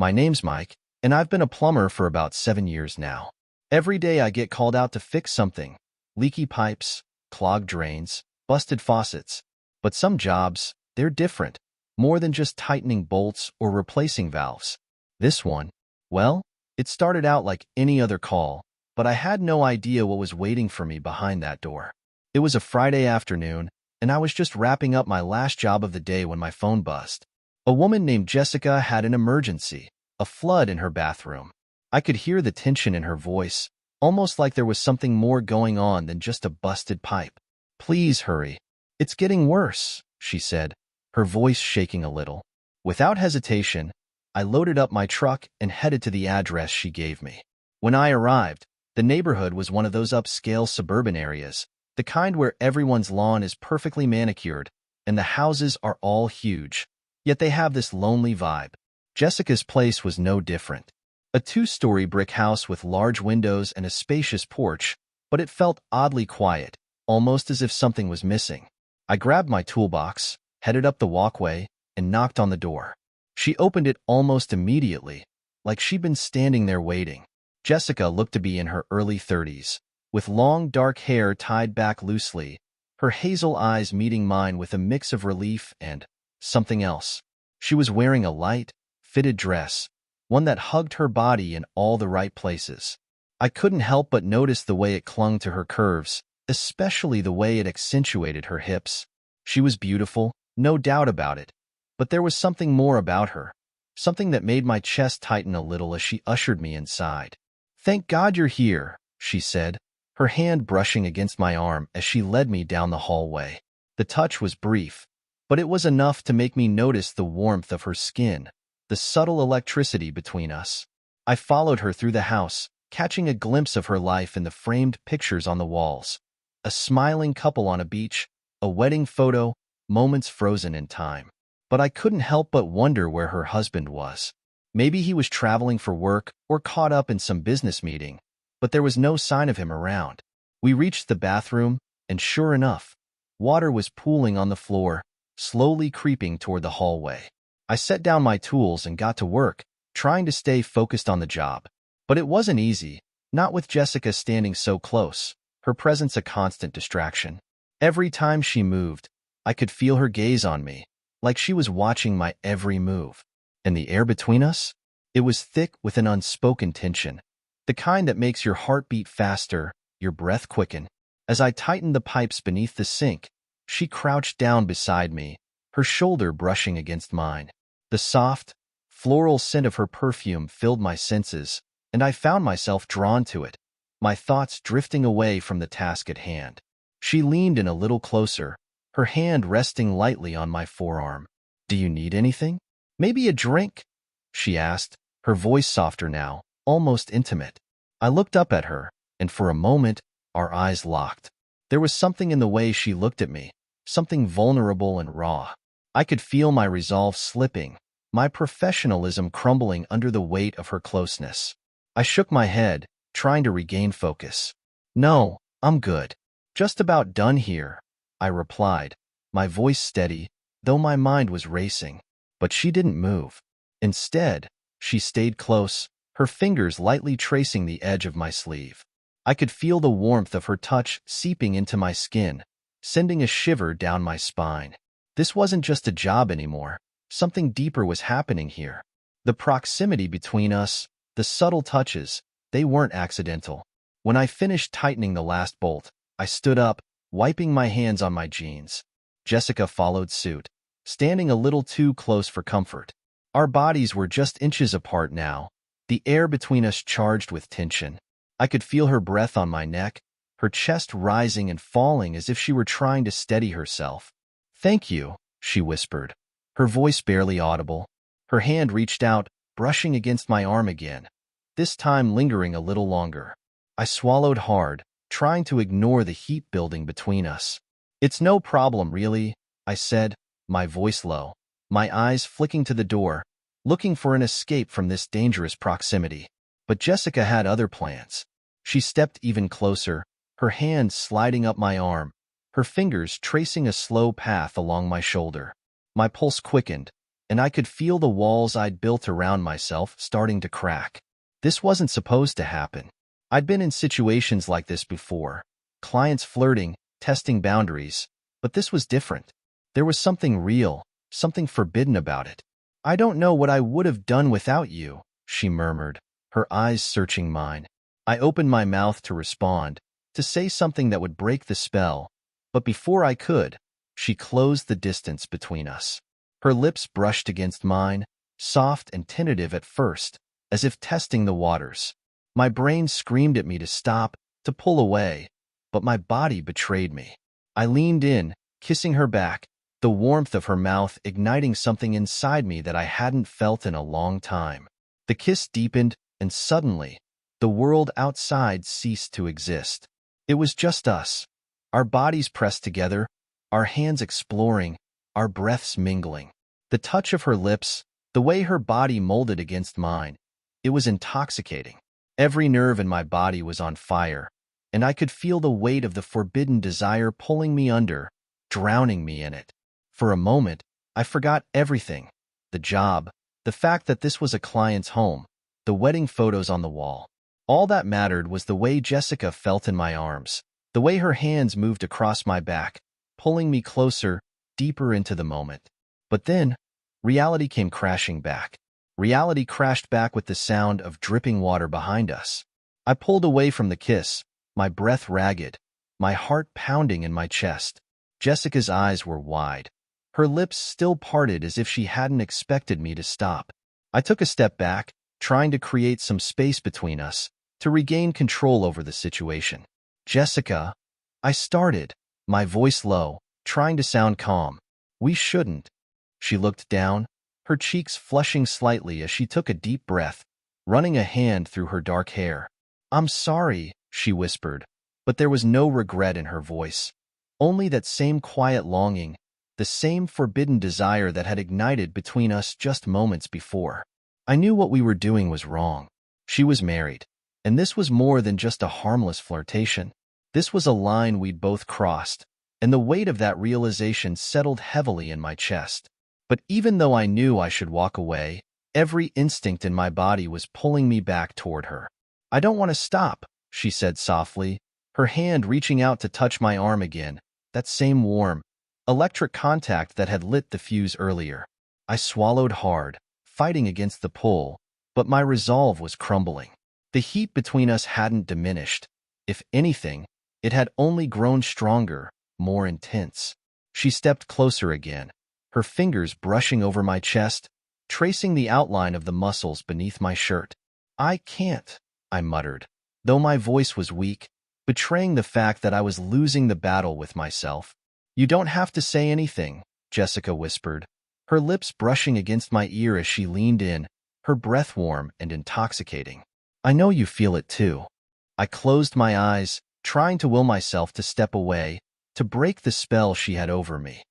My name's Mike, and I've been a plumber for about 7 years now. Every day I get called out to fix something. Leaky pipes, clogged drains, busted faucets. But some jobs, they're different. More than just tightening bolts or replacing valves. This one, well, it started out like any other call, but I had no idea what was waiting for me behind that door. It was a Friday afternoon, and I was just wrapping up my last job of the day when my phone buzzed. A woman named Jessica had an emergency, a flood in her bathroom. I could hear the tension in her voice, almost like there was something more going on than just a busted pipe. "Please hurry. It's getting worse," she said, her voice shaking a little. Without hesitation, I loaded up my truck and headed to the address she gave me. When I arrived, the neighborhood was one of those upscale suburban areas, the kind where everyone's lawn is perfectly manicured and the houses are all huge. Yet they have this lonely vibe. Jessica's place was no different. A 2-story brick house with large windows and a spacious porch, but it felt oddly quiet, almost as if something was missing. I grabbed my toolbox, headed up the walkway, and knocked on the door. She opened it almost immediately, like she'd been standing there waiting. Jessica looked to be in her early 30s, with long dark hair tied back loosely, her hazel eyes meeting mine with a mix of relief and something else. She was wearing a light, fitted dress, one that hugged her body in all the right places. I couldn't help but notice the way it clung to her curves, especially the way it accentuated her hips. She was beautiful, no doubt about it, but there was something more about her, something that made my chest tighten a little as she ushered me inside. "Thank God you're here," she said, her hand brushing against my arm as she led me down the hallway. The touch was brief, but it was enough to make me notice the warmth of her skin, the subtle electricity between us. I followed her through the house, catching a glimpse of her life in the framed pictures on the walls. A smiling couple on a beach, a wedding photo, moments frozen in time. But I couldn't help but wonder where her husband was. Maybe he was traveling for work or caught up in some business meeting, but there was no sign of him around. We reached the bathroom, and sure enough, water was pooling on the floor, slowly creeping toward the hallway. I set down my tools and got to work, trying to stay focused on the job. But it wasn't easy, not with Jessica standing so close, her presence a constant distraction. Every time she moved, I could feel her gaze on me, like she was watching my every move. And the air between us? It was thick with an unspoken tension, the kind that makes your heart beat faster, your breath quicken. As I tightened the pipes beneath the sink, she crouched down beside me, her shoulder brushing against mine. The soft, floral scent of her perfume filled my senses, and I found myself drawn to it, my thoughts drifting away from the task at hand. She leaned in a little closer, her hand resting lightly on my forearm. "Do you need anything? Maybe a drink?" she asked, her voice softer now, almost intimate. I looked up at her, and for a moment, our eyes locked. There was something in the way she looked at me, something vulnerable and raw. I could feel my resolve slipping, my professionalism crumbling under the weight of her closeness. I shook my head, trying to regain focus. "No, I'm good. Just about done here," I replied, my voice steady, though my mind was racing. But she didn't move. Instead, she stayed close, her fingers lightly tracing the edge of my sleeve. I could feel the warmth of her touch seeping into my skin, sending a shiver down my spine. This wasn't just a job anymore. Something deeper was happening here. The proximity between us, the subtle touches, they weren't accidental. When I finished tightening the last bolt, I stood up, wiping my hands on my jeans. Jessica followed suit, standing a little too close for comfort. Our bodies were just inches apart now, the air between us charged with tension. I could feel her breath on my neck, her chest rising and falling as if she were trying to steady herself. "Thank you," she whispered, her voice barely audible. Her hand reached out, brushing against my arm again, this time lingering a little longer. I swallowed hard, trying to ignore the heat building between us. "It's no problem, really," I said, my voice low, my eyes flicking to the door, looking for an escape from this dangerous proximity. But Jessica had other plans. She stepped even closer, her hand sliding up my arm, her fingers tracing a slow path along my shoulder. My pulse quickened, and I could feel the walls I'd built around myself starting to crack. This wasn't supposed to happen. I'd been in situations like this before, clients flirting, testing boundaries, but this was different. There was something real, something forbidden about it. "I don't know what I would have done without you," she murmured, her eyes searching mine. I opened my mouth to respond, to say something that would break the spell, but before I could, she closed the distance between us. Her lips brushed against mine, soft and tentative at first, as if testing the waters. My brain screamed at me to stop, to pull away, but my body betrayed me. I leaned in, kissing her back, the warmth of her mouth igniting something inside me that I hadn't felt in a long time. The kiss deepened, and suddenly, the world outside ceased to exist. It was just us, our bodies pressed together, our hands exploring, our breaths mingling. The touch of her lips, the way her body molded against mine, it was intoxicating. Every nerve in my body was on fire, and I could feel the weight of the forbidden desire pulling me under, drowning me in it. For a moment, I forgot everything, the job, the fact that this was a client's home, the wedding photos on the wall. All that mattered was the way Jessica felt in my arms, the way her hands moved across my back, pulling me closer, deeper into the moment. But then, reality came crashing back. Reality crashed back with the sound of dripping water behind us. I pulled away from the kiss, my breath ragged, my heart pounding in my chest. Jessica's eyes were wide. Her lips still parted as if she hadn't expected me to stop. I took a step back, trying to create some space between us, to regain control over the situation. "Jessica," I started, my voice low, trying to sound calm. "We shouldn't." She looked down, her cheeks flushing slightly as she took a deep breath, running a hand through her dark hair. "I'm sorry," she whispered, but there was no regret in her voice, only that same quiet longing, the same forbidden desire that had ignited between us just moments before. I knew what we were doing was wrong. She was married, and this was more than just a harmless flirtation. This was a line we'd both crossed, and the weight of that realization settled heavily in my chest. But even though I knew I should walk away, every instinct in my body was pulling me back toward her. "I don't want to stop," she said softly, her hand reaching out to touch my arm again, that same warm, electric contact that had lit the fuse earlier. I swallowed hard, fighting against the pull, but my resolve was crumbling. The heat between us hadn't diminished. If anything, it had only grown stronger, more intense. She stepped closer again, her fingers brushing over my chest, tracing the outline of the muscles beneath my shirt. "I can't," I muttered, though my voice was weak, betraying the fact that I was losing the battle with myself. "You don't have to say anything," Jessica whispered, her lips brushing against my ear as she leaned in, her breath warm and intoxicating. "I know you feel it too." I closed my eyes, trying to will myself to step away, to break the spell she had over me.